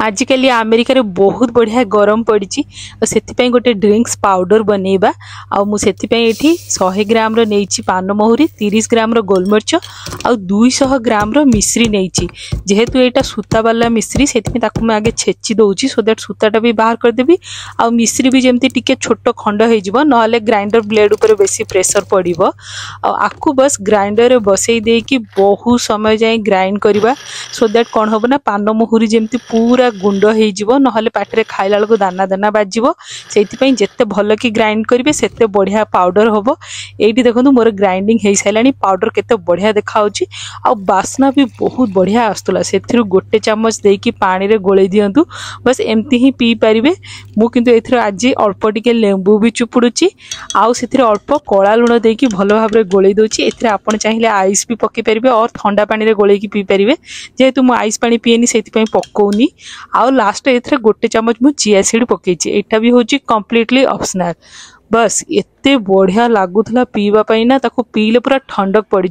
आजिकल America रे बहुत बढ़िया गरम पड़ी से गोटे ड्रिंक्स पाउडर बनैबा आउे 100 ग्राम नहीं पान महुरी 30 ग्राम गोलमरीच आ 200 ग्राम मिश्री नहीं जेहेतु यहाँ सूता वाला मिश्री से आगे छेची दूसरी सो दैट सूताटा भी बाहर करदेवी आ मिश्री भी जमती टिके छोट खंड हो ना ग्राइंडर ब्लेड उपर बेसी प्रेशर पड़ो आपको बस ग्राइंडर बसई देकी बहुत समय जाए ग्राइंड करवा सो दैट कौन हम ना पान महुरी जमती पूरा गुंड हो ना पाटे खाइला बेलू दाना दाना बाजिबो से जिते भल कि ग्राइंड करेंगे सेते बढ़िया पाउडर हम ये देखो मोर ग्राइंडिंग हो सारे पाउडर केते बढ़िया देखा आ बास्ना भी बहुत बढ़िया आसला से गोटे चामच देकी पानी रे गोले दिंतु बस एमती ही पी पारे मुझे आज अल्प टिके लेंबू भी चुपुड़ी आउ से अल्प कला लुण देकी भल भाव में गोले दूसरी आप चाहिए आइस भी पकई पारे और ठंडा पानी रे गोले पी पारे जेहेतु मु आइस पानी पीएनी से पकौनी आउ लास्ट एथरे गोटे चामच मु चिया सीड पकई एटा भी होची कंप्लीटली ऑप्शनल बस एते बढ़िया लागुथला पीवा ना ताको पीले पूरा ठंडक पड़